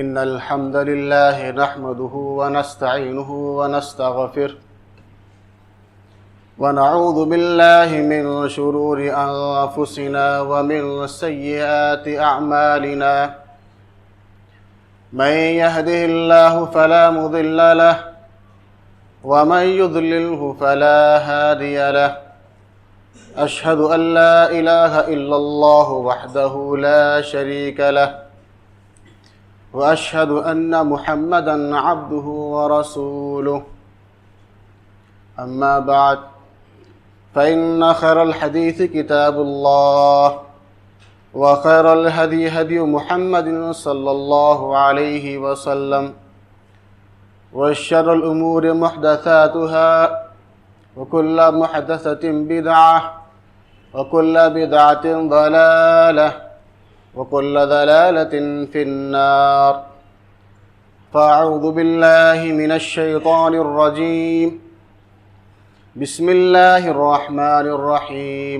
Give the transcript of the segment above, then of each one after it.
إن الحمد لله نحمده ونستعينه ونستغفره ونعوذ بالله من شرور أنفسنا ومن سيئات أعمالنا من يهده الله فلا مضل له ومن يضلله فلا هادي له أشهد أن لا إله إلا الله وحده لا شريك له وأشهد أن محمدًا عبده ورسوله أما بعد فإن خير الحديث كتاب الله وخير الهدي هدي محمد صلى الله عليه وسلم وشر الأمور محدثاتها وكل محدثة بدعة وكل بدعة ضلالة وكل ضلالة في النار فأعوذ بالله من الشيطان الرجيم بسم الله الرحمن الرحيم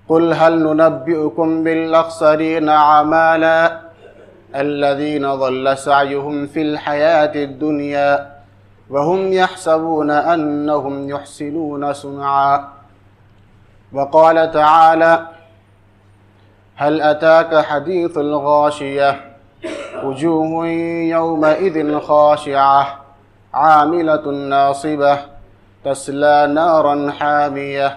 قل هل ننبئكم بالأخسرين أعمالا الذين ضل سعيهم في الحياة الدنيا وهم يحسبون أنهم يحسنون صنعا وقال تعالى هل أتاك حديث الغاشية وجوه يومئذ خاشعة عاملة ناصبة تصلى نارا حامية۔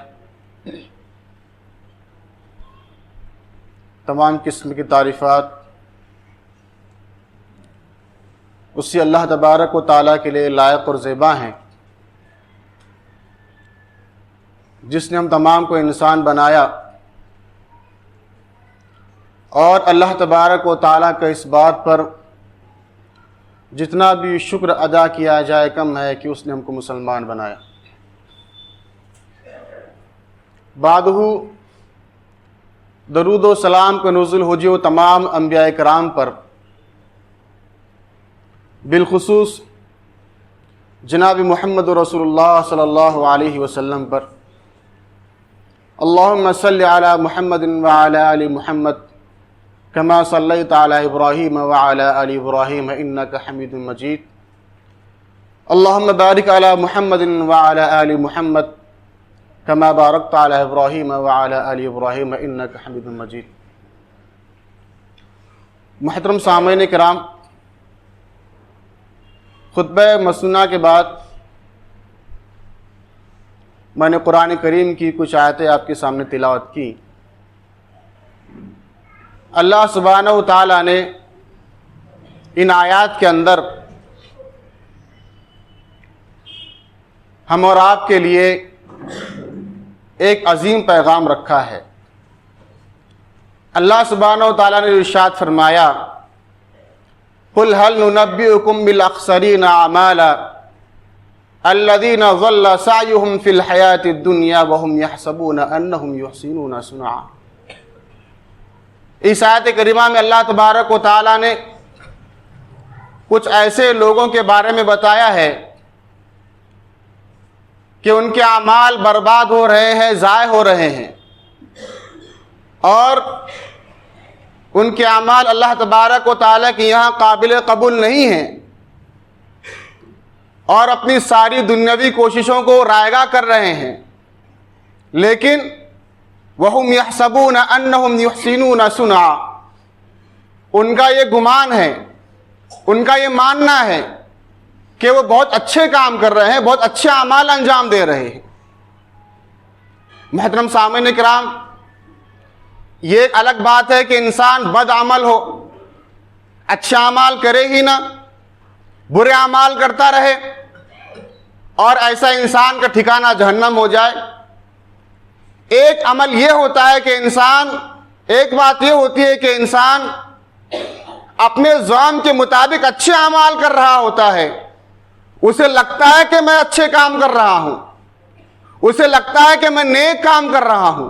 تمام قسم کی تعریفات اسی اللہ تبارک و تعالیٰ کے لیے لائق اور زیبا ہیں جس نے ہم تمام کو انسان بنایا، اور اللہ تبارک و تعالیٰ کا اس بات پر جتنا بھی شکر ادا کیا جائے کم ہے کہ اس نے ہم کو مسلمان بنایا۔ بعدہ درود و سلام کا نزول ہو جو تمام انبیاء کرام پر، بالخصوص جناب محمد رسول اللہ صلی اللہ علیہ وسلم پر۔ اللہم صلی علی محمد وعلی آل محمد كما صليت على إبراهيم وعلى آل إبراهيم إنك حميد مجيد اللهم بارك على محمد وعلى آل محمد كما باركت على إبراهيم وعلى آل إبراهيم إنك حميد مجيد۔ محترم سامعین کرام، خطبہ مسنونہ کے بعد میں نے قرآن کریم کی کچھ آیتیں آپ کے سامنے تلاوت کی۔ اللہ سبحانہ و تعالیٰ نے ان آیات کے اندر ہم اور آپ کے لیے ایک عظیم پیغام رکھا ہے۔ اللہ سبحانہ و تعالیٰ نے ارشاد فرمایا قل هل ننبئكم بالاخسرین اعمالا الذین ضل سعیهم فی الحیاة الدنیا وهم يحسبون انهم يحسنون صنعا۔ اس آیت کریمہ میں اللہ تبارک و تعالیٰ نے کچھ ایسے لوگوں کے بارے میں بتایا ہے کہ ان کے اعمال برباد ہو رہے ہیں، ضائع ہو رہے ہیں، اور ان کے اعمال اللہ تبارک و تعالیٰ کے یہاں قابل قبول نہیں ہیں، اور اپنی ساری دنیاوی کوششوں کو رائگاں کر رہے ہیں، لیکن وَهُمْ يَحْسَبُونَ أَنَّهُمْ يُحْسِنُونَ صُنْعًا، ان کا یہ گمان ہے، ان کا یہ ماننا ہے کہ وہ بہت اچھے کام کر رہے ہیں، بہت اچھے اعمال انجام دے رہے ہیں۔ محترم سامعین کرام، یہ ایک الگ بات ہے کہ انسان بد عمل ہو، اچھے اعمال کرے ہی نہ، برے اعمال کرتا رہے، اور ایسا انسان کا ٹھکانہ جہنم ہو جائے۔ ایک عمل یہ ہوتا ہے کہ ایک بات یہ ہوتی ہے کہ انسان اپنے ذوق کے مطابق اچھے اعمال کر رہا ہوتا ہے، اسے لگتا ہے کہ میں اچھے کام کر رہا ہوں، اسے لگتا ہے کہ میں نیک کام کر رہا ہوں،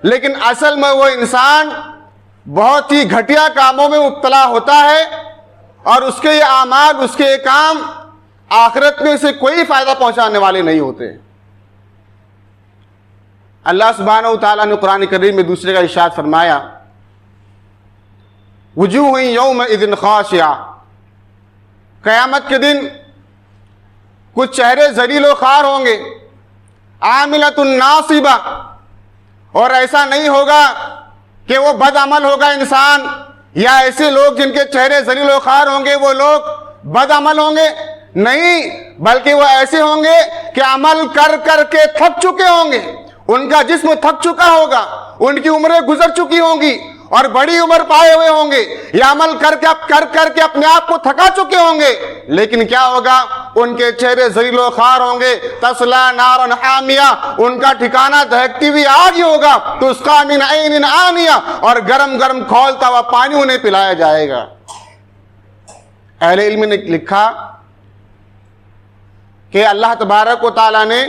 لیکن اصل میں وہ انسان بہت ہی گھٹیا کاموں میں مبتلا ہوتا ہے، اور اس کے یہ اعمال، اس کے یہ کام آخرت میں اسے کوئی فائدہ پہنچانے والے نہیں ہوتے۔ اللہ سبحانہ و تعالیٰ نے قرآن کریم میں دوسرے کا ارشاد فرمایا وجوہ یومئذ خاشعہ، قیامت کے دن کچھ چہرے ذلیل و خوار ہوں گے، عاملۃ ناصبہ، اور ایسا نہیں ہوگا کہ وہ بد عمل ہوگا انسان یا ایسے لوگ جن کے چہرے ذلیل و خوار ہوں گے وہ لوگ بد عمل ہوں گے، نہیں، بلکہ وہ ایسے ہوں گے کہ عمل کر کر کے تھک چکے ہوں گے، ان کا جسم تھک چکا ہوگا، ان کی عمریں گزر چکی ہوں گی اور بڑی عمر پائے ہوئے ہوں گے، یہ عمل کر کے اپنے آپ کو تھکا چکے ہوں گے، لیکن کیا ہوگا، ان کے چہرے ذلیل و خوار ہوں گے، تصلی نارا حامیہ، ان کا ٹھکانہ دہکتی ہوئی آگ ہی ہوگا، تسقی من عین آنیہ، اور گرم گرم کھولتا ہوا پانی انہیں پلایا جائے گا۔ اہل علم نے لکھا کہ اللہ تبارک و تعالیٰ نے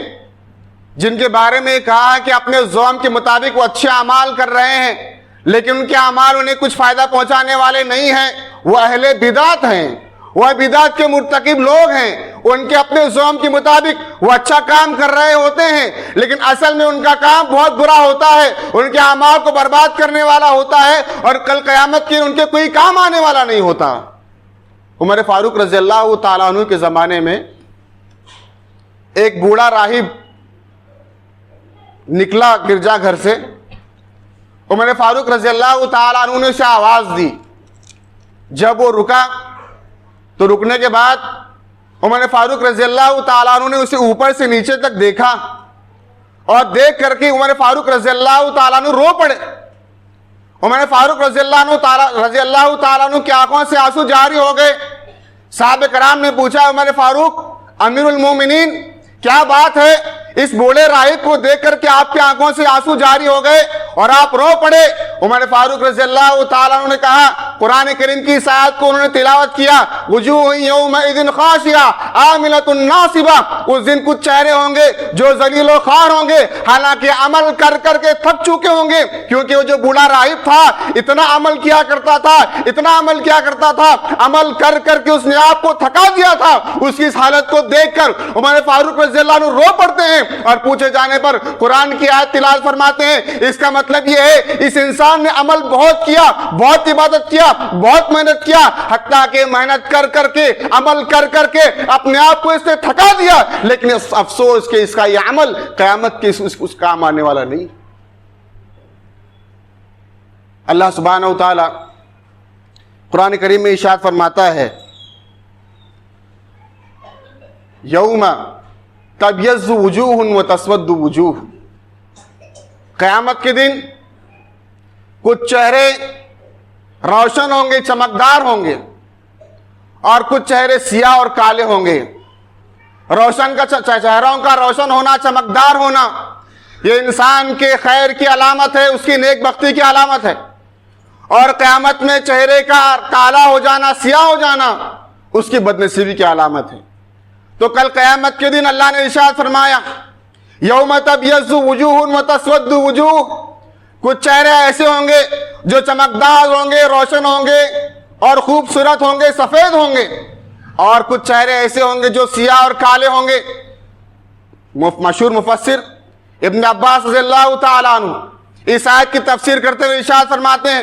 جن کے بارے میں کہا کہ اپنے ذوق کے مطابق وہ اچھے اعمال کر رہے ہیں لیکن ان کے اعمال انہیں کچھ فائدہ پہنچانے والے نہیں ہیں، وہ اہل بدعت ہیں، وہ بدعت کے مرتکب لوگ ہیں، ان کے اپنے ذوق کے مطابق وہ اچھا کام کر رہے ہوتے ہیں لیکن اصل میں ان کا کام بہت برا ہوتا ہے، ان کے اعمال کو برباد کرنے والا ہوتا ہے اور کل قیامت کے ان کے کوئی کام آنے والا نہیں ہوتا۔ عمر فاروق رضی اللہ تعالیٰ عنہ کے زمانے میں ایک بوڑھا راہب نکلا گرجا گھر سے، عمر فاروق رضی اللہ تعالیٰ عنہ نے اسے آواز دی، جب وہ رکا تو رکنے کے بعد عمر فاروق رضی اللہ تعالیٰ عنہ نے اسے اوپر سے نیچے تک دیکھا اور دیکھ کر کے عمر فاروق رضی اللہ تعالیٰ عنہ رو پڑے۔ عمر فاروق رضی اللہ تعالیٰ عنہ کی آنکھوں سے آنسو جاری ہو گئے۔ صحابہ کرام نے پوچھا، عمر فاروق امیر المومنین کیا بات ہے، اس بوڑھے راہب کو دیکھ کر کے آپ کی آنکھوں سے آنسو جاری ہو گئے اور آپ رو پڑے؟ عمر فاروق رضی اللہ تعالیٰ عنہ نے کہا، قرآن کریم کی اس آیت کو انہوں نے تلاوت کیا، وجوہ یومئذ خاشعہ عاملۃ ناصبہ، اس دن کچھ چہرے ہوں گے جو ذلیل و خوار ہوں گے حالانکہ عمل کر کر کے تھک چکے ہوں گے، کیونکہ وہ جو بوڑھا راہب تھا اتنا عمل کیا کرتا تھا، عمل کر کر کے اس نے آپ کو تھکا دیا تھا۔ اس کی اس حالت کو دیکھ کر عمر فاروق رضی اللہ عنہ رو پڑتے ہیں اور پوچھے جانے پر قرآن کی آیت تلاوت فرماتے ہیں، اس کا مطلب یہ ہے اس انسان نے عمل بہت کیا، بہت عبادت کیا، بہت محنت کیا، حتیٰ کہ محنت کر کر کے عمل کر کر کے اپنے آپ کو اس نے تھکا دیا، لیکن افسوس کہ اس کا یہ عمل قیامت کے اس کام آنے والا نہیں۔ اللہ سبحانہ و تعالی قرآن کریم میں ارشاد فرماتا ہے، یوم تبیض وجوہ وتسود وجوہ، قیامت کے دن کچھ چہرے روشن ہوں گے، چمکدار ہوں گے، اور کچھ چہرے سیاہ اور کالے ہوں گے۔ روشن کا چہروں کا روشن ہونا، چمکدار ہونا، یہ انسان کے خیر کی علامت ہے، اس کی نیک بختی کی علامت ہے، اور قیامت میں چہرے کا کالا ہو جانا، سیاہ ہو جانا، اس کی بدنصیبی کی علامت ہے۔ تو کل قیامت کے دن اللہ نے ارشاد فرمایا، یوم تبیض وجوہ وتسود وجوہ، کچھ چہرے ایسے ہوں گے جو چمکدار ہوں گے، روشن ہوں گے اور خوبصورت ہوں گے، سفید ہوں گے، اور کچھ چہرے ایسے ہوں گے جو سیاہ اور کالے ہوں گے۔ مشہور مفسر ابن عباس رضی اللہ تعالیٰ عنہ اس آیت کی تفسیر کرتے ہوئے ارشاد فرماتے ہیں،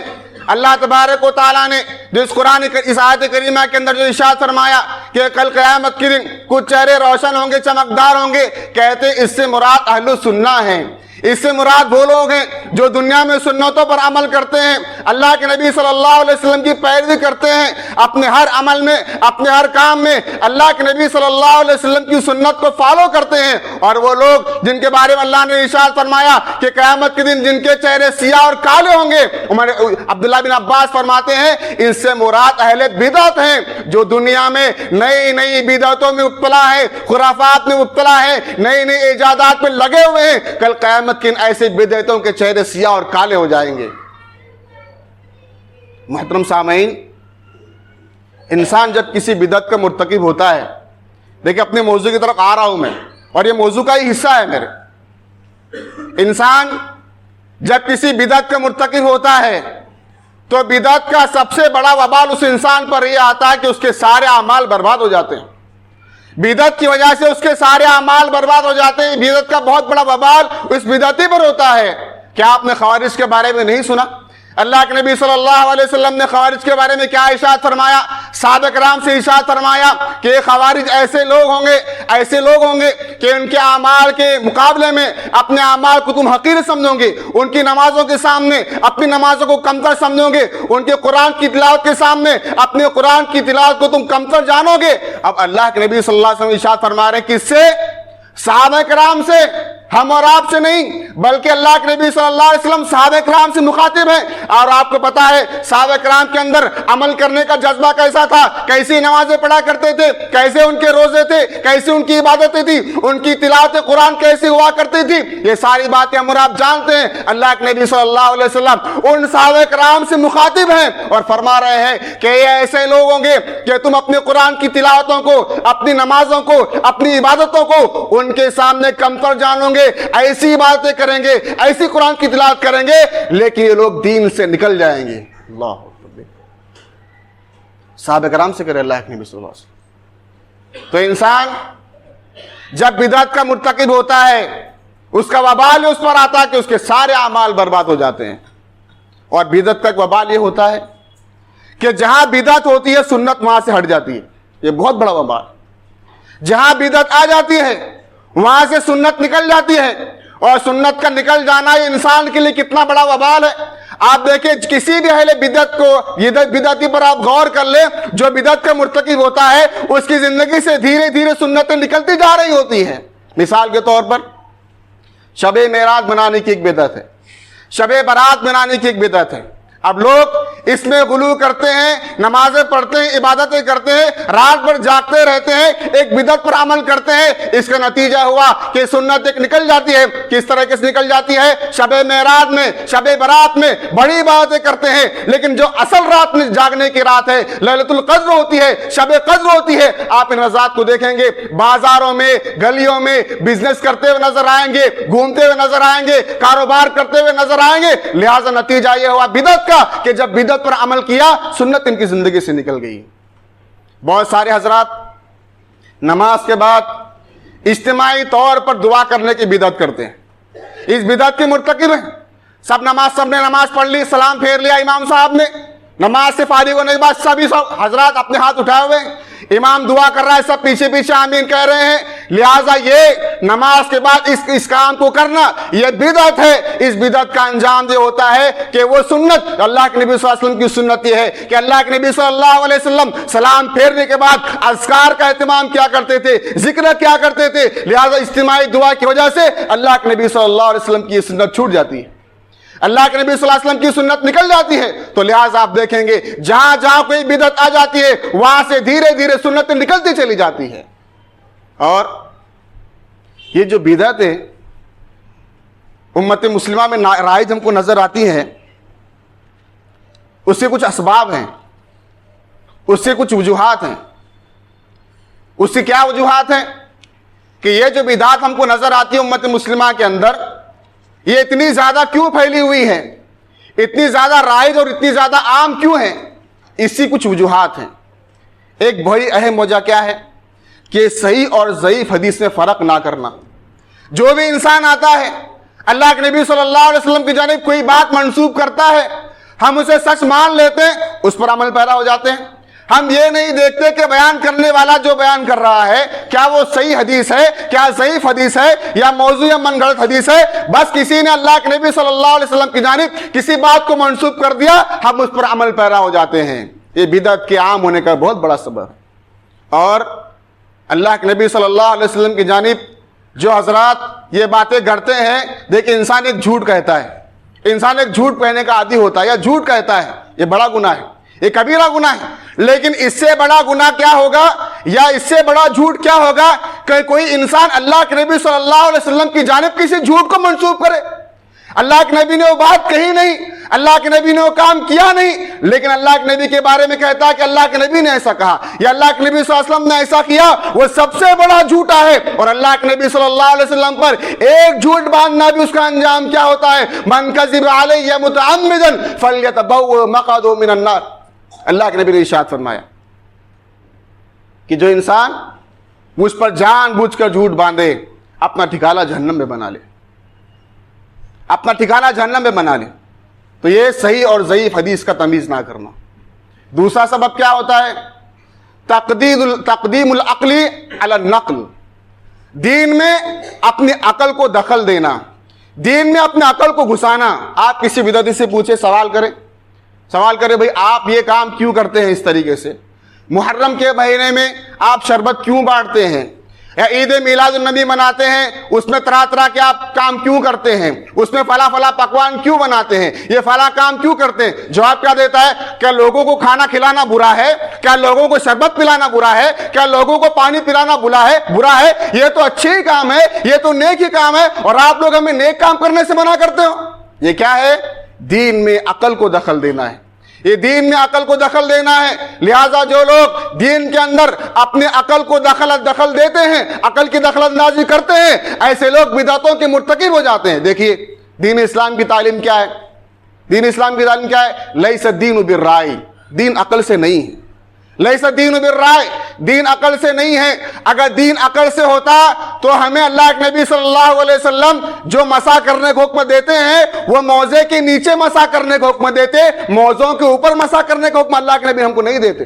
اللہ تبارک و تعالیٰ نے جو اس آیت کریمہ کے اندر جو ارشاد فرمایا کہ کل قیامت کے دن کچھ چہرے روشن ہوں گے، چمکدار ہوں گے، کہتے اس سے مراد اہل سنہ ہیں، اس سے مراد وہ لوگ ہیں جو دنیا میں سنتوں پر عمل کرتے ہیں، اللہ کے نبی صلی اللہ علیہ وسلم کی پیروی کرتے ہیں، اپنے ہر عمل میں، اپنے ہر کام میں اللہ کے نبی صلی اللہ علیہ وسلم کی سنت کو فالو کرتے ہیں، اور وہ لوگ جن کے بارے میں اللہ نے ارشاد فرمایا کہ قیامت کے دن جن کے چہرے سیاہ اور کالے ہوں گے، عبداللہ بن عباس فرماتے ہیں اس سے مراد اہل بدعت ہیں جو دنیا میں نئی نئی بدعتوں میں مبتلا ہے، خرافات میں مبتلا ہے، نئی نئی ایجادات میں لگے ہوئے ہیں، کل قیامت کے ان ایسے بدعتوں کے چہرے سیاہ اور کالے ہو جائیں گے۔ محترم سامعین، انسان جب کسی بدعت کا مرتکب ہوتا ہے، دیکھیں اپنے موضوع کی طرف آ رہا ہوں میں، اور یہ موضوع کا ہی حصہ ہے میرے، انسان جب کسی بدعت کا مرتکب ہوتا ہے تو بدعت کا سب سے بڑا وبال اس انسان پر یہ آتا ہے کہ اس کے سارے اعمال برباد ہو جاتے ہیں، بدعت کی وجہ سے اس کے سارے اعمال برباد ہو جاتے ہیں۔ بدعت کا بہت بڑا وبال اس بدعتی پر ہوتا ہے۔ کیا آپ نے خوارج کے بارے میں نہیں سنا؟ اللہ کے نبی صلی اللہ علیہ وسلم نے خوارج کے بارے میں کیا ارشاد فرمایا؟ صحابہ کرام سے ارشاد فرمایا کہ خوارج ایسے لوگ ہوں گے کہ ان کے اعمال کے مقابلے میں اپنے اعمال کو تم حقیر سمجھو گے، ان کی نمازوں کے سامنے اپنی نمازوں کو کمتر سمجھو گے، ان کے قرآن کی تلاوت کے سامنے اپنے قرآن کی تلاوت کو تم کمتر جانو گے۔ اب اللہ کے نبی صلی اللہ علیہ وسلم ارشاد فرما رہے ہیں کس سے؟ صحابہ کرام سے، ہم اور آپ سے نہیں، بلکہ اللہ کے نبی صلی اللہ علیہ وسلم صحابہ کرام سے مخاطب ہیں۔ اور آپ کو پتا ہے صحابہ کرام کے اندر عمل کرنے کا جذبہ کیسا تھا، کیسی نمازیں پڑھا کرتے تھے، کیسے ان کے روزے تھے، کیسے ان کی عبادتیں تھی، ان کی تلاوت قرآن کیسی ہوا کرتی تھی، یہ ساری باتیں ہم اور آپ جانتے ہیں۔ اللہ کے نبی صلی اللہ علیہ وسلم ان صحابہ کرام سے مخاطب ہیں اور فرما رہے ہیں کہ یہ ایسے لوگ ہوں گے کہ تم اپنے قرآن کی تلاوتوں کو، اپنی نمازوں کو، اپنی عبادتوں کو ان کے سامنے کمتر جانو گے، ایسی باتیں کریں گے، ایسی قرآن کی تلاوت کریں گے، لیکن یہ لوگ دین سے نکل جائیں گے۔ اللہ اکبر، صحابہ کرام سے کرے اللہ کے نبی صلی اللہ علیہ وسلم۔ تو انسان جب بدعت کا مرتکب ہوتا ہے اس کا وبال اس پر آتا ہے کہ اس کے سارے اعمال برباد ہو جاتے ہیں۔ اور بدعت کا ایک وبال یہ ہوتا ہے کہ جہاں بدعت ہوتی ہے سنت وہاں سے ہٹ جاتی ہے، یہ بہت بڑا وبال۔ جہاں بدعت آ جاتی ہے وہاں سے سنت نکل جاتی ہے، اور سنت کا نکل جانا یہ انسان کے لیے کتنا بڑا وبال ہے۔ آپ دیکھیں کسی بھی اہل بدعت کو، بدعتی پر آپ غور کر لیں، جو بدعت کا مرتکب ہوتا ہے اس کی زندگی سے دھیرے دھیرے سنتیں نکلتی جا رہی ہوتی ہیں۔ مثال کے طور پر شب معراج منانے کی ایک بدعت ہے، شب برات منانے کی ایک بدعت ہے۔ اب لوگ اس میں غلو کرتے ہیں، نمازیں پڑھتے ہیں، عبادتیں کرتے ہیں، رات بھر جاگتے رہتے ہیں، ایک بدعت پر عمل کرتے ہیں۔ اس کا نتیجہ ہوا کہ سنت ایک نکل جاتی ہے۔ کس طرح سے نکل جاتی ہے؟ شب معراج میں، شب برات میں بڑی باتیں کرتے ہیں، لیکن جو اصل رات میں جاگنے کی رات ہے، لیلۃ القدر ہوتی ہے، شب قدر ہوتی ہے، آپ ان رات کو دیکھیں گے بازاروں میں، گلیوں میں بزنس کرتے ہوئے نظر آئیں گے، گھومتے ہوئے نظر آئیں گے، کاروبار کرتے ہوئے نظر آئیں گے۔ لہٰذا نتیجہ یہ ہوا بدعت کا کہ جب بدعت پر عمل کیا سنت ان کی زندگی سے نکل گئی۔ بہت سارے حضرات نماز کے بعد اجتماعی طور پر دعا کرنے کی بدعت کرتے ہیں، اس بدعت کے مرتکب ہیں۔ سب نے نماز پڑھ لی، سلام پھیر لیا امام صاحب نے، نماز سے فارغ ہونے کے بعد سبھی حضرات اپنے ہاتھ اٹھائے ہوئے ہیں، امام دعا کر رہا ہے، سب پیچھے پیچھے آمین کہہ رہے ہیں۔ لہٰذا یہ نماز کے بعد اس کام کو کرنا یہ بدعت ہے۔ اس بدعت کا انجام یہ ہوتا ہے کہ وہ سنت، اللہ کے نبی صلی اللہ علیہ وسلم کی سنت یہ ہے کہ اللہ کے نبی صلی اللہ علیہ وسلم سلام پھیرنے کے بعد اذکار کا اہتمام کیا کرتے تھے، ذکر کیا کرتے تھے۔ لہٰذا اجتماعی دعا کی وجہ سے اللہ کے نبی صلی اللہ علیہ وسلم کی یہ سنت چھوٹ جاتی ہے، اللہ کے نبی صلی اللہ علیہ وسلم کی سنت نکل جاتی ہے۔ تو لہٰذا آپ دیکھیں گے جہاں جہاں کوئی بدعت آ جاتی ہے وہاں سے دھیرے دھیرے سنت نکلتی چلی جاتی ہے۔ اور یہ جو بدعت ہے امت مسلمہ میں رائج ہم کو نظر آتی ہے، اس سے کچھ اسباب ہیں، اس سے کچھ وجوہات ہیں۔ اس سے کیا وجوہات ہیں کہ یہ جو بدعت ہم کو نظر آتی ہے امت مسلمہ کے اندر، یہ اتنی زیادہ کیوں پھیلی ہوئی ہے، اتنی زیادہ رائج اور اتنی زیادہ عام کیوں ہے؟ اس کی کچھ وجوہات ہیں۔ ایک بڑی اہم وجہ کیا ہے کہ صحیح اور ضعیف حدیث میں فرق نہ کرنا۔ جو بھی انسان آتا ہے اللہ کے نبی صلی اللہ علیہ وسلم کی جانب کوئی بات منسوب کرتا ہے، ہم اسے سچ مان لیتے ہیں، اس پر عمل پیرا ہو جاتے ہیں۔ ہم یہ نہیں دیکھتے کہ بیان کرنے والا جو بیان کر رہا ہے کیا وہ صحیح حدیث ہے، کیا ضعیف حدیث ہے، یا موضوع یا من گھڑت حدیث ہے۔ بس کسی نے اللہ کے نبی صلی اللہ علیہ وسلم کی جانب کسی بات کو منسوب کر دیا، ہم اس پر عمل پیرا ہو جاتے ہیں۔ یہ بدعت کے عام ہونے کا بہت بڑا سبب ہے۔ اور اللہ کے نبی صلی اللہ علیہ وسلم کی جانب جو حضرات یہ باتیں گھڑتے ہیں، دیکھیں انسان ایک جھوٹ کہتا ہے، انسان ایک جھوٹ کہنے کا عادی ہوتا ہے یا جھوٹ کہتا ہے، یہ بڑا گناہ ہے، یہ کبیرہ گناہ ہے۔ لیکن اس سے بڑا گناہ کیا ہوگا یا اس سے بڑا جھوٹ کیا ہوگا کہ کوئی انسان اللہ کے نبی صلی اللہ علیہ وسلم کی جانب کسی جھوٹ کو منسوب کرے۔ اللہ کے نبی نے وہ بات کہی نہیں، اللہ کے نبی نے وہ کام کیا نہیں، لیکن اللہ کے نبی کے بارے میں کہتا ہے کہ اللہ کے نبی نے ایسا کہا یا اللہ کے نبی صلی اللہ علیہ وسلم نے ایسا کیا، وہ سب سے بڑا جھوٹا ہے۔ اور اللہ کے نبی صلی اللہ علیہ وسلم پر ایک جھوٹ باندھنا بھی اس کا انجام کیا ہوتا ہے؟ من کذب علی متعمدا فلیتبوأ مقعدہ من النار۔ اللہ کے نبی نے ارشاد فرمایا کہ جو انسان مجھ پر جان بوجھ کر جھوٹ باندھے اپنا ٹھکانہ جہنم میں بنا لے، اپنا ٹھکانہ جہنم میں بنا لے۔ تو یہ صحیح اور ضعیف حدیث کا تمیز نہ کرنا. دوسرا سبب کیا ہوتا ہے؟ تقدیم العقل علی النقل. دین میں اپنی عقل کو دخل دینا، دین میں اپنے عقل کو گھسانا. آپ کسی بدعتی سے پوچھے، سوال کرے بھئی آپ یہ کام کیوں کرتے ہیں اس طریقے سے؟ محرم کے مہینے میں آپ شربت کیوں بانٹتے ہیں؟ یا عید میلاد النبی مناتے ہیں، اس میں طرح طرح کے آپ کام کیوں کرتے ہیں؟ اس میں فلاں پکوان کیوں بناتے ہیں؟ یہ فلاں کام کیوں کرتے ہیں؟ جواب کیا دیتا ہے؟ کیا لوگوں کو کھانا کھلانا برا ہے؟ کیا لوگوں کو شربت پلانا برا ہے؟ کیا لوگوں کو پانی پلانا برا ہے؟ یہ تو اچھے ہی کام ہے، یہ تو نیک ہی کام ہے، اور آپ لوگ ہمیں نیک کام کرنے سے منع کرتے ہو. یہ کیا ہے؟ دین میں عقل کو دخل دینا ہے. یہ دین میں عقل کو دخل دینا ہے. لہذا جو لوگ دین کے اندر اپنے عقل کو دخل دیتے ہیں، عقل کی دخل اندازی کرتے ہیں، ایسے لوگ بدعتوں کے مرتکب ہو جاتے ہیں. دیکھیے دین اسلام کی تعلیم کیا ہے؟ دین اسلام کی تعلیم کیا ہے؟ لیس الدین بالرائے. دین عقل سے نہیں ہے. لیس الدین بالرائے. دین عقل سے نہیں ہے. اگر دین عقل سے ہوتا تو ہمیں اللہ کے نبی صلی اللہ علیہ وسلم جو مسح کرنے کو حکم دیتے ہیں وہ موزے کے نیچے مسح کرنے کو حکم دیتے، موزوں کے اوپر مسح کرنے کو حکم اللہ کے نبی ہم کو نہیں دیتے.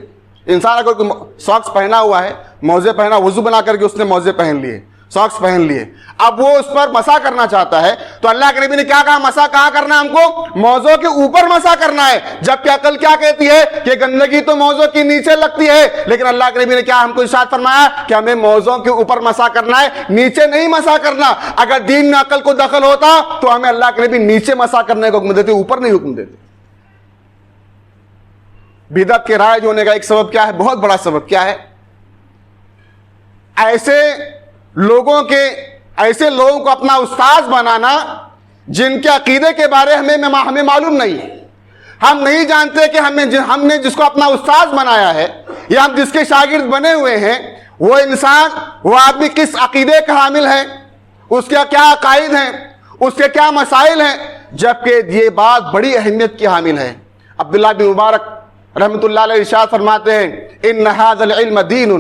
انسان اگر کوئی ساکس پہنا ہوا ہے، موزے پہنا، وضو بنا کر کے اس نے موزے پہن لیے، ساکس پہن لیے، اب وہ اس پر مسح کرنا چاہتا ہے تو اللہ کے نبی نے کیا کہا؟ مسح کہاں کرنا ہے؟ ہم کو موزوں کے اوپر مسح کرنا ہے. جبکہ عقل کیا کہتی ہے کہ گندگی تو موزوں کے نیچے لگتی ہے، لیکن اللہ کے نبی نے کیا ہم کو ارشاد فرمایا کہ ہمیں موزوں کے اوپر مسح کرنا ہے، نیچے نہیں مسح کرنا. اگر دین میں عقل کو دخل ہوتا تو ہمیں اللہ کے نبی نیچے مسح کرنے کو حکم دیتے، اوپر نہیں حکم دیتے. بدعت کے رائج ہونے کا ایک سبب کیا ہے؟ بہت بڑا سبب کیا ہے؟ ایسے لوگوں کو اپنا استاذ بنانا جن کے عقیدے کے بارے ہمیں معلوم نہیں ہے. ہم نہیں جانتے کہ ہم نے جس کو اپنا استاذ بنایا ہے یا ہم جس کے شاگرد بنے ہوئے ہیں وہ انسان، وہ آدمی کس عقیدے کا حامل ہے، اس کے کیا عقائد ہیں، اس کے کیا مسائل ہیں. جبکہ یہ بات بڑی اہمیت کی حامل ہے. عبداللہ بن مبارک رحمۃ اللہ علیہ ارشاد فرماتے ہیں ان ھذا العلم دین،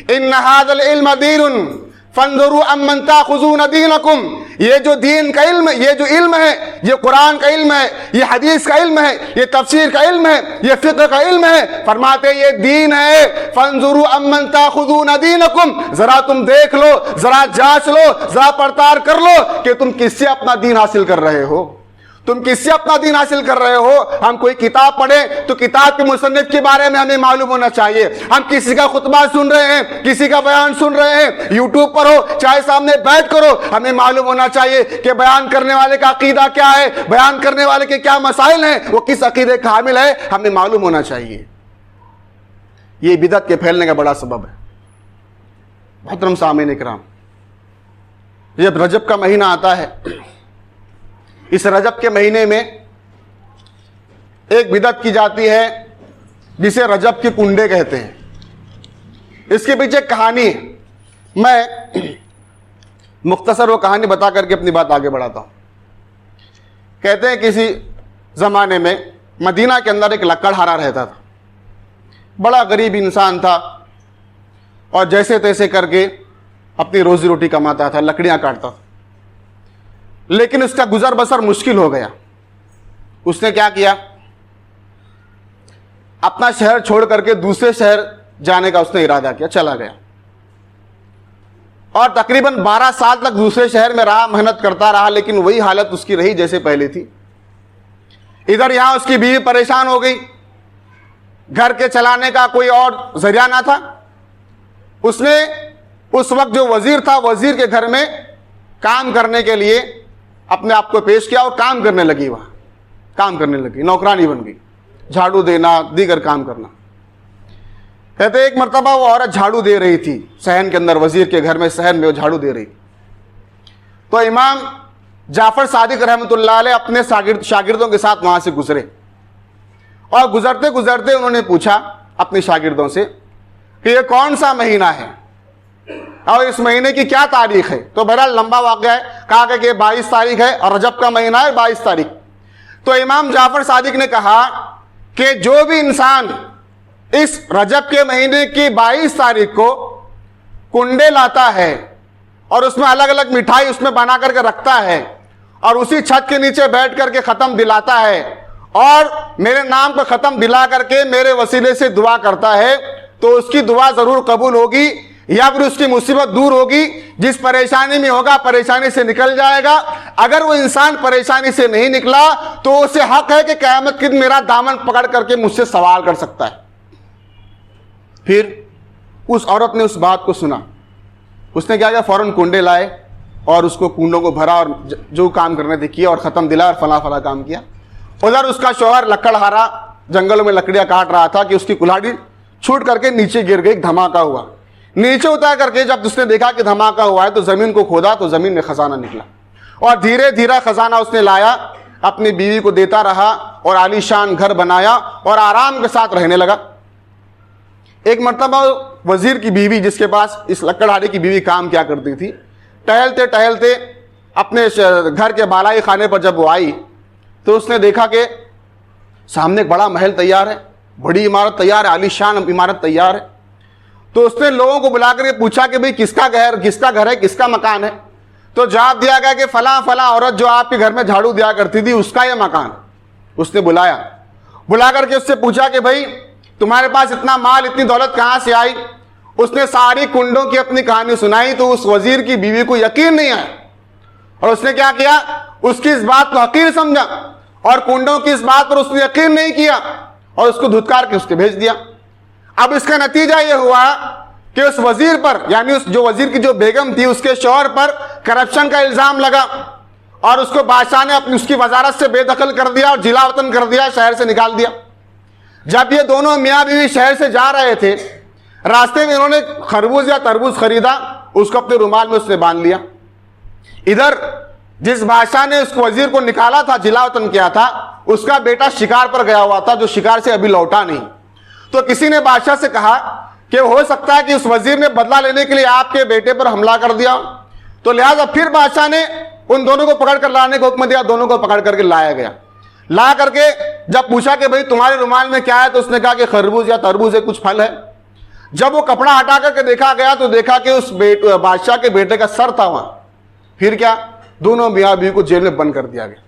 ان ھذا العلم دین فانظروا امن تاخذون دینکم. یہ جو دین کا علم، یہ جو علم ہے، یہ قرآن کا علم ہے، یہ حدیث کا علم ہے، یہ تفسیر کا علم ہے، یہ فقہ کا علم ہے. فرماتے یہ دین ہے. فانظروا امن تاخذون دینکم. ذرا تم دیکھ لو، ذرا جانچ لو، ذرا پڑتال کر لو کہ تم کس سے اپنا دین حاصل کر رہے ہو. تم کس سے اپنا دین حاصل کر رہے ہو؟ ہم کوئی کتاب پڑھیں تو کتاب کے مصنف کے بارے میں ہمیں معلوم ہونا چاہیے. ہم کسی کا خطبہ سن رہے ہیں، کسی کا بیان سن رہے ہیں، یوٹیوب پر ہو چاہے سامنے بیٹھ کرو، ہمیں معلوم ہونا چاہیے کہ بیان کرنے والے کا عقیدہ کیا ہے، بیان کرنے والے کے کیا مسائل ہیں، وہ کس عقیدے کا حامل ہے، ہمیں معلوم ہونا چاہیے. یہ بدعت کے پھیلنے کا بڑا سبب ہے. محترم سامعین کرام، جب رجب کا مہینہ آتا ہے، اس رجب کے مہینے میں ایک بدعت کی جاتی ہے جسے رجب کے کنڈے کہتے ہیں. اس کے پیچھے کہانی ہے. میں مختصر وہ کہانی بتا کر کے اپنی بات آگے بڑھاتا ہوں. کہتے ہیں کسی زمانے میں مدینہ کے اندر ایک لکڑہارا رہتا تھا. بڑا غریب انسان تھا اور جیسے تیسے کر کے اپنی روزی روٹی کماتا تھا، لکڑیاں کاٹتا تھا. لیکن اس کا گزر بسر مشکل ہو گیا. اس نے کیا کیا؟ اپنا شہر چھوڑ کر کے دوسرے شہر جانے کا اس نے ارادہ کیا، چلا گیا. اور تقریباً 12 سال تک دوسرے شہر میں رہا، محنت کرتا رہا، لیکن وہی حالت اس کی رہی جیسے پہلے تھی. ادھر یہاں اس کی بیوی پریشان ہو گئی، گھر کے چلانے کا کوئی اور ذریعہ نہ تھا. اس نے اس وقت جو وزیر تھا، وزیر کے گھر میں کام کرنے کے لیے اپنے آپ کو پیش کیا اور کام کرنے لگی. وہاں کام کرنے لگی، نوکرانی بن گئی، جھاڑو دینا، دیگر کام کرنا. کہتے ایک مرتبہ وہ عورت جھاڑو دے رہی تھی صحن کے اندر، وزیر کے گھر میں صحن میں وہ جھاڑو دے رہی. تو امام جعفر صادق رحمۃ اللہ علیہ اپنے شاگردوں کے ساتھ وہاں سے گزرے، اور گزرتے گزرتے انہوں نے پوچھا اپنے شاگردوں سے کہ یہ کون سا مہینہ ہے اور اس مہینے کی کیا تاریخ ہے. تو بہرحال لمبا واقعہ ہے. کہا کہ یہ 22 تاریخ ہے اور رجب کا مہینہ ہے 22 تاریخ. تو امام جعفر صادق نے کہا کہ جو بھی انسان اس رجب کے مہینے کی 22 تاریخ کو کنڈے لاتا ہے اور اس میں الگ الگ مٹھائی اس میں بنا کر کے رکھتا ہے اور اسی چھت کے نیچے بیٹھ کر کے ختم دلاتا ہے، اور میرے نام کو ختم دلا کر کے میرے وسیلے سے دعا کرتا ہے تو اس کی دعا ضرور قبول ہوگی، یا پھر اس کی مصیبت دور ہوگی۔ جس پریشانی میں ہوگا پریشانی سے نکل جائے گا۔ اگر وہ انسان پریشانی سے نہیں نکلا تو اسے حق ہے کہ قیامت کے دن میرا دامن پکڑ کر کے مجھ سے سوال کر سکتا ہے۔ پھر اس عورت نے اس بات کو سنا، اس نے کیا کیا، فوراً کنڈے لائے اور اس کو کنڈوں کو بھرا اور جو کام کرنے تھے کیا اور ختم دلا اور فلاں فلاں کام کیا۔ ادھر اس کا شوہر لکڑہارا جنگلوں میں لکڑیاں کاٹ رہا تھا کہ اس کی کلاڑی چھوٹ کر کے نیچے گر گئی، ایک دھماکہ ہوا۔ نیچے اتار کر کے جب اس نے دیکھا کہ دھماکہ ہوا ہے تو زمین کو کھودا تو زمین میں خزانہ نکلا، اور دھیرے دھیرے خزانہ اس نے لایا، اپنی بیوی کو دیتا رہا اور عالی شان گھر بنایا اور آرام کے ساتھ رہنے لگا۔ ایک مرتبہ وزیر کی بیوی، جس کے پاس اس لکڑہارے کی بیوی کام کیا کرتی تھی، ٹہلتے ٹہلتے اپنے گھر کے بالائی خانے پر جب وہ آئی تو اس نے دیکھا کہ سامنے ایک بڑا محل تیار ہے، بڑی عمارت تیار ہے، عالی شان عمارت تیار ہے۔ تو اس نے لوگوں کو بلا کر کے پوچھا کہ بھئی کس کا گھر ہے، کس کا مکان ہے؟ تو جواب دیا گیا کہ فلاں فلاں عورت جو آپ کے گھر میں جھاڑو دیا کرتی تھی اس کا یہ مکان۔ اس نے بلا کر کے اس سے پوچھا کہ بھئی تمہارے پاس اتنا مال اتنی دولت کہاں سے آئی؟ اس نے ساری کنڈوں کی اپنی کہانی سنائی تو اس وزیر کی بیوی کو یقین نہیں آیا، اور اس نے کیا کیا، اس کی اس بات کو حقیر سمجھا اور کنڈوں کی اس بات پر اس نے یقین نہیں کیا اور اس کو دھتکار کے اس کے بھیج دیا۔ اب اس کا نتیجہ یہ ہوا کہ اس وزیر پر، یعنی اس جو وزیر کی جو بیگم تھی اس کے شوہر پر کرپشن کا الزام لگا، اور اس کو بادشاہ نے اس کی وزارت سے بے دخل کر دیا اور جلا وطن کر دیا، شہر سے نکال دیا۔ جب یہ دونوں میاں بیوی شہر سے جا رہے تھے، راستے میں انہوں نے خربوز یا تربوز خریدا، اس کو اپنے رومال میں اس نے باندھ لیا۔ ادھر جس بادشاہ نے اس وزیر کو نکالا تھا، جلا وطن کیا تھا، اس کا بیٹا شکار پر گیا ہوا تھا جو شکار سے ابھی لوٹا نہیں۔ تو کسی نے بادشاہ سے کہا کہ ہو سکتا ہے کہ اس وزیر نے بدلہ لینے کے لیے آپ کے بیٹے پر حملہ کر دیا، تو لہٰذا پھر بادشاہ نے ان دونوں کو پکڑ کر لانے کا حکم دیا۔ دونوں کو پکڑ کر کے لایا گیا۔ لا کر کے جب پوچھا کہ بھئی تمہارے رومال میں کیا ہے، تو اس نے کہا کہ خربوز یا تربوز ہے، کچھ پھل ہے۔ جب وہ کپڑا ہٹا کر کے دیکھا گیا تو دیکھا کہ اس بادشاہ کے بیٹے کا سر تھا وہاں۔ پھر کیا، دونوں میاں بیوی کو جیل میں بند کر دیا گیا۔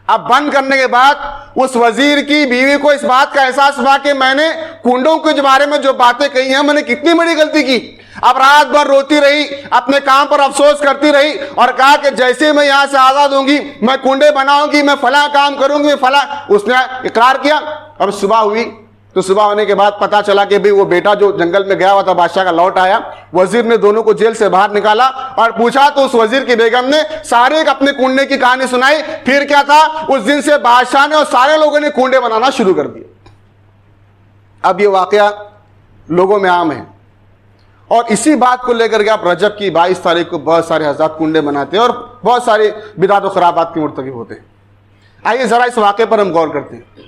اب بند کرنے کے بعد اس وزیر کی بیوی کو اس بات کا احساس ہوا کہ میں نے کنڈوں کے بارے میں جو باتیں کہی ہیں میں نے کتنی بڑی غلطی کی۔ اب رات بھر روتی رہی، اپنے کام پر افسوس کرتی رہی اور کہا کہ جیسے میں یہاں سے آزاد ہوں گی میں کنڈے بناؤں گی، میں فلاں کام کروں گی، فلاں۔ اس نے اقرار کیا۔ اب صبح ہوئی تو صبح ہونے کے بعد پتا چلا کہ بھئی وہ بیٹا جو جنگل میں گیا ہوا تھا بادشاہ کا لوٹ آیا۔ وزیر نے دونوں کو جیل سے باہر نکالا اور پوچھا تو اس وزیر کی بیگم نے سارے اپنے کنڈے کی کہانی سنائی۔ پھر کیا تھا، اس دن سے بادشاہ نے اور سارے لوگوں نے کنڈے بنانا شروع کر دیے۔ اب یہ واقعہ لوگوں میں عام ہے، اور اسی بات کو لے کر کے آپ رجب کی 22 تاریخ کو بہت سارے حضرات کنڈے بناتے ہیں اور بہت سارے بدعت و خرابات کے مرتکب ہوتے ہیں۔ آئیے ذرا اس واقعے پر ہم غور کرتے ہیں۔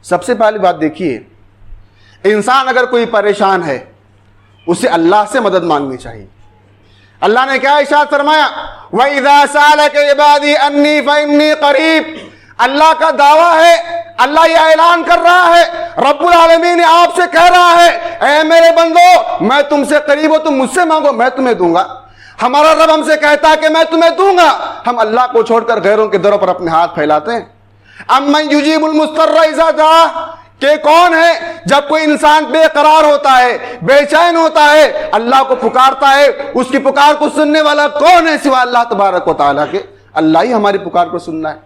سب سے پہلی بات دیکھیے، انسان اگر کوئی پریشان ہے اسے اللہ سے مدد مانگنی چاہیے۔ اللہ نے کیا ارشاد فرمایا، وَإِذَا سَأَلَكَ عِبَادِي أَنِّي فَإِنِّي قَرِيبٌ۔ اللہ کا دعویٰ ہے، اللہ یہ اعلان کر رہا ہے، رب العالمین آپ سے کہہ رہا ہے، اے میرے بندو میں تم سے قریب ہوں، تم مجھ سے مانگو میں تمہیں دوں گا۔ ہمارا رب ہم سے کہتا ہے کہ میں تمہیں دوں گا، ہم اللہ کو چھوڑ کر غیروں کے دروں پر اپنے ہاتھ پھیلاتے ہیں۔ امن یجیب المضطر اذا دعاہ، کہ کون ہے جب کوئی انسان بے قرار ہوتا ہے، بے چین ہوتا ہے، اللہ کو پکارتا ہے، اس کی پکار کو سننے والا کون ہے سوا اللہ تبارک و تعالیٰ کے؟ اللہ ہی ہماری پکار کو سنتا ہے۔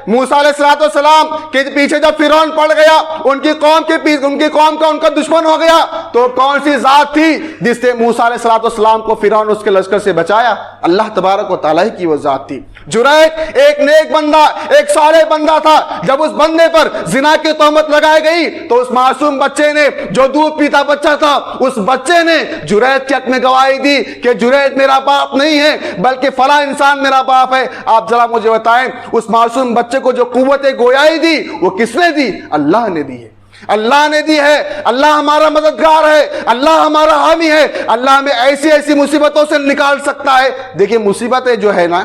موسیٰ علیہ السلام کے پیچھے جب فرعون پڑ گیا، ان کی قوم کا ان کا دشمن ہو گیا، تو کون سی ذات تھی جس نے موسیٰ علیہ السلام کو فرعون اس کے لشکر سے بچایا؟ اللہ تبارک و تعالیٰ ہی کی وہ ذات تھی۔ جریج ایک نیک بندہ، ایک صالح بندہ تھا، جب اس بندے پر زنا کی تہمت لگائی گئی تو اس معصوم بچے نے، جو دودھ پیتا بچہ تھا، اس بچے نے جریج کے حق میں گواہی دی کہ جریج میرا باپ نہیں ہے بلکہ فلاں انسان میرا باپ ہے۔ آپ ذرا مجھے بتائیں، اس معصوم بچے کو جو قوت گویائی دی وہ کس نے دی؟ اللہ نے دی ہے۔ اللہ نے دی ہے۔ اللہ ہمارا مددگار ہے، اللہ ہمارا حامی ہے، اللہ ہمیں ایسی ایسی مصیبتوں سے نکال سکتا ہے۔ دیکھیں مصیبتیں جو ہے نا،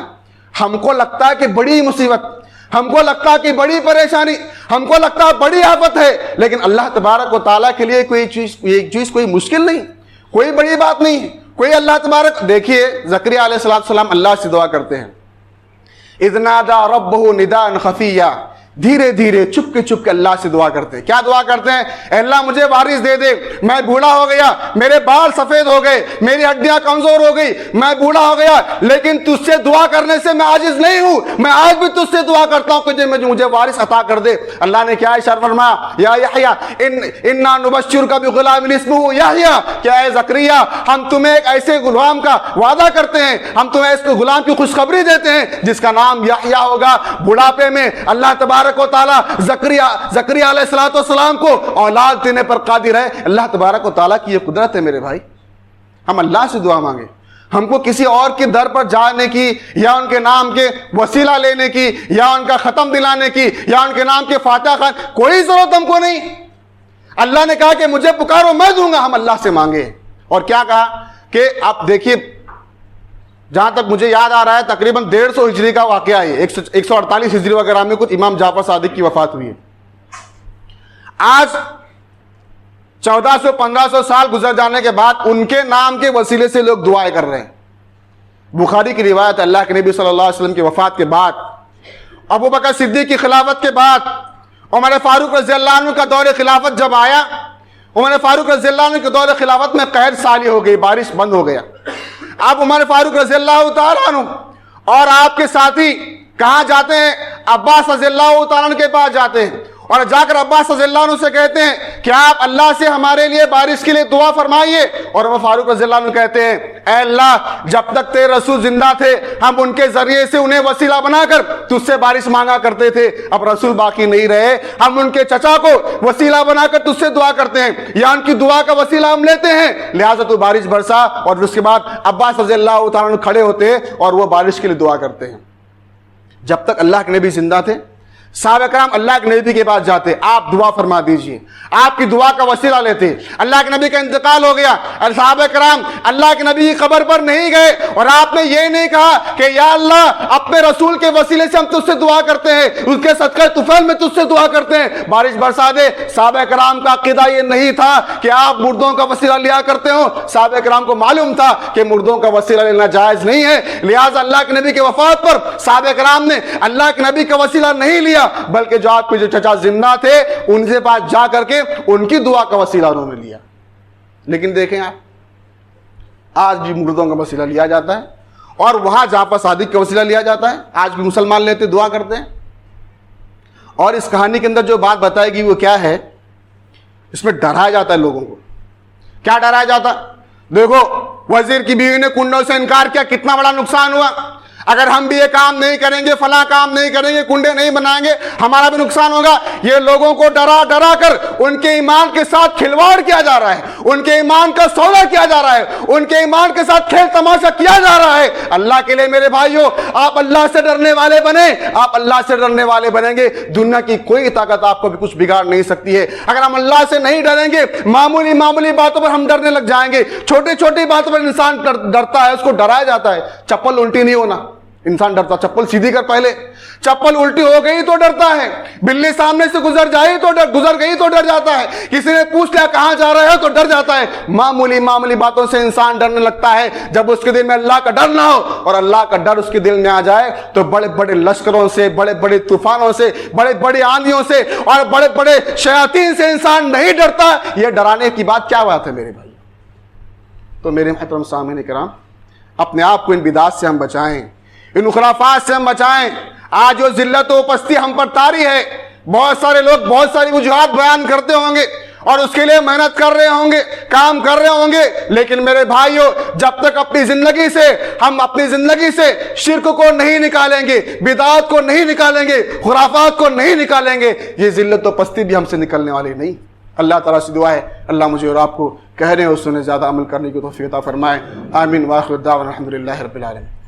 ہم کو لگتا ہے کہ بڑی مصیبت، ہم کو لگتا ہے کہ بڑی پریشانی، ہم کو لگتا ہے بڑی آفت ہے، لیکن اللہ تبارک و تعالیٰ کے لیے کوئی چیز کوئی مشکل نہیں، کوئی بڑی بات نہیں، کوئی اللہ تبارک۔ دیکھیے زکریا علیہ السلام اللہ سے دعا کرتے ہیں، اذ نادى ربه نداء خفيا دھیرے دھیرے چپ کے اللہ سے دعا کرتے ہیں. کیا دعا کرتے ہیں؟ اے اللہ مجھے وارث دے دے, میں بوڑھا ہو گیا, میرے بال سفید ہو گئے, میری ہڈیاں کمزور ہو گئی, میں بوڑھا ہو گیا, لیکن تجھ سے دعا کرنے سے میں عاجز نہیں ہوں, میں آج بھی تجھ سے دعا کرتا ہوں کہ مجھے وارث عطا کر دے. اللہ نے کیا ارشاد فرمایا؟ یا یحییٰ انا نبشرک بغلام اسمہ یحییٰ, کیا اے زکریا ہم تمہیں ایک ایسے غلام کا وعدہ کرتے ہیں, ہم تمہیں اس غلام کی خوشخبری دیتے ہیں جس کا نام یحییٰ ہوگا. بڑھاپے میں اللہ تبارک و تعالیٰ زکریا علیہ السلام کو اولاد دینے پر قادر ہے. اللہ تبارک و تعالیٰ کی یہ قدرت ہے میرے بھائی. ہم اللہ سے دعا مانگے, ہم کو کسی اور کے در پر جانے کی یا ان کے نام کے وسیلہ لینے کی یا ان کا ختم دلانے کی یا ان کے نام کے فاتحہ خان کوئی ضرورت ہم کو نہیں. اللہ نے کہا کہ مجھے پکارو میں دوں گا, ہم اللہ سے مانگے. اور کیا کہا کہ آپ دیکھیے, جہاں تک مجھے یاد آ رہا ہے تقریباً 150 ہجری کا واقعہ ہے, 148 ہجری وغیرہ میں کچھ امام جعفر صادق کی وفات ہوئی ہے. آج 1400-1500 سال گزر جانے کے بعد ان کے نام کے وسیلے سے لوگ دعائیں کر رہے ہیں. بخاری کی روایت, اللہ کے نبی صلی اللہ علیہ وسلم کی وفات کے بعد, ابو بکر صدیق کی خلافت کے بعد, عمر فاروق رضی اللہ عنہ کا دور خلافت جب آیا, عمر فاروق رضی اللہ عنہ کے دور خلافت میں قحط سالی ہو گئی, بارش بند ہو گیا. اب عمر فاروق رضی اللہ تعالیٰ عنہ اور آپ کے ساتھی کہاں جاتے ہیں؟ عباس رضی اللہ تعالیٰ عنہ کے پاس جاتے ہیں اور جا کر عباس رضی اللہ عنہ سے کہتے ہیں کہ آپ اللہ سے ہمارے لیے بارش کے لیے دعا فرمائیے. اور عمر فاروق رضی اللہ عنہ کہتے ہیں اے اللہ جب تک تیرے رسول زندہ تھے ہم ان کے ذریعے سے انہیں وسیلہ بنا کر تجھ سے بارش مانگا کرتے تھے, اب رسول باقی نہیں رہے, ہم ان کے چچا کو وسیلہ بنا کر تجھ سے دعا کرتے ہیں یا ان کی دعا کا وسیلہ ہم لیتے ہیں, لہٰذا تو بارش برسا. اور اس کے بعد عباس رضی اللہ تعالیٰ عنہ کھڑے ہوتے ہیں اور وہ بارش کے لیے دعا کرتے ہیں. جب تک اللہ کے نبی زندہ تھے صحابہ کرام اللہ کے نبی کے پاس جاتے, آپ دعا فرما دیجئے, آپ کی دعا کا وسیلہ لیتے. اللہ کے نبی کا انتقال ہو گیا, اور صحابہ کرام اللہ کے نبی کی قبر پر نہیں گئے اور آپ نے یہ نہیں کہا کہ یا اللہ اپنے رسول کے وسیلے سے ہم تجھ سے دعا کرتے ہیں, اس کے صدقہ طفیل میں تجھ سے دعا کرتے ہیں, بارش برسا دے. صحابہ کرام کا عقیدہ یہ نہیں تھا کہ آپ مردوں کا وسیلہ لیا کرتے ہو, صحابہ کرام کو معلوم تھا کہ مردوں کا وسیلہ لینا جائز نہیں ہے. لہٰذا اللہ کے نبی کے وفات پر صحابہ کرام نے اللہ کے نبی کا وسیلہ نہیں لیا, بلکہ جو آپ کے جو چچا زندہ تھے ان سے پاس جا کر کے ان کی دعا کا وسیلہ انہوں نے لیا. لیکن دیکھیں آپ آج بھی مردوں کا وسیلہ لیا جاتا ہے اور وہاں جعفر صادق کا وسیلہ لیا جاتا ہے, آج بھی مسلمان لیتے دعا کرتے ہیں. اور اس کہانی کے اندر جو بات بتائے گی وہ کیا ہے, اس میں ڈرایا جاتا ہے لوگوں کو. کیا ڈرایا جاتا؟ دیکھو وزیر کی بیوی نے کنڈوں سے انکار کیا, کتنا بڑا نقصان ہوا. اگر ہم بھی یہ کام نہیں کریں گے, فلاں کام نہیں کریں گے, کنڈے نہیں بنائیں گے, ہمارا بھی نقصان ہوگا. یہ لوگوں کو ڈرا ڈرا کر ان کے ایمان کے ساتھ کھلواڑ کیا جا رہا ہے, ان کے ایمان کا سودا کیا جا رہا ہے, ان کے ایمان کے ساتھ کھیل تماشا کیا جا رہا ہے. اللہ کے لیے میرے بھائیوں, آپ اللہ سے ڈرنے والے بنیں, آپ اللہ سے ڈرنے والے بنیں گے, دنیا کی کوئی طاقت آپ کو بھی کچھ بگاڑ نہیں سکتی ہے. اگر ہم اللہ سے نہیں ڈریں گے, معمولی باتوں پر ہم ڈرنے لگ جائیں گے. چھوٹی چھوٹی باتوں پر انسان ڈرتا ہے, اس کو ڈرایا جاتا ہے. چپل الٹی نہیں ہونا, انسان ڈرتا, چپل سیدھی کر پہلے, چپل الٹی ہو گئی تو ڈرتا ہے. بلی سامنے سے گزر گئی تو ڈر جاتا ہے. کسی نے پوچھ لیا کہاں جا رہے ہو تو ڈر جاتا ہے. معمولی باتوں سے انسان ڈرنے لگتا ہے. جب اس کے دل میں اللہ کا ڈر نہ ہو اور اللہ کا ڈر اس کے دل میں آ جائے تو بڑے بڑے لشکروں سے, بڑے بڑے طوفانوں سے, بڑے بڑے آندھیوں سے اور بڑے بڑے شیاطین سے انسان نہیں ڈرتا. یہ ڈرانے کی بات کیا بات ہے میرے بھائی؟ تو میرے محترم سامعین کرام, اپنے آپ کو ان بدعات سے ہم بچائیں, ان خرافات سے ہم بچائیں. آج جو ذلت و پستی ہم پر طاری ہے, بہت سارے لوگ بہت ساری وجوہات بیان کرتے ہوں گے اور اس کے لیے محنت کر رہے ہوں گے, کام کر رہے ہوں گے, لیکن میرے بھائیوں جب تک اپنی زندگی سے شرک کو نہیں نکالیں گے, بدعات کو نہیں نکالیں گے, خرافات کو نہیں نکالیں گے, یہ ذلت و پستی بھی ہم سے نکلنے والی نہیں. اللہ تعالیٰ سے دعا ہے اللہ مجھے اور آپ کو کہنے اور سننے زیادہ عمل کرنے کی توفیق عطا فرمائے. آمین. وآخر دعوانا الحمدللہ رب العالمین.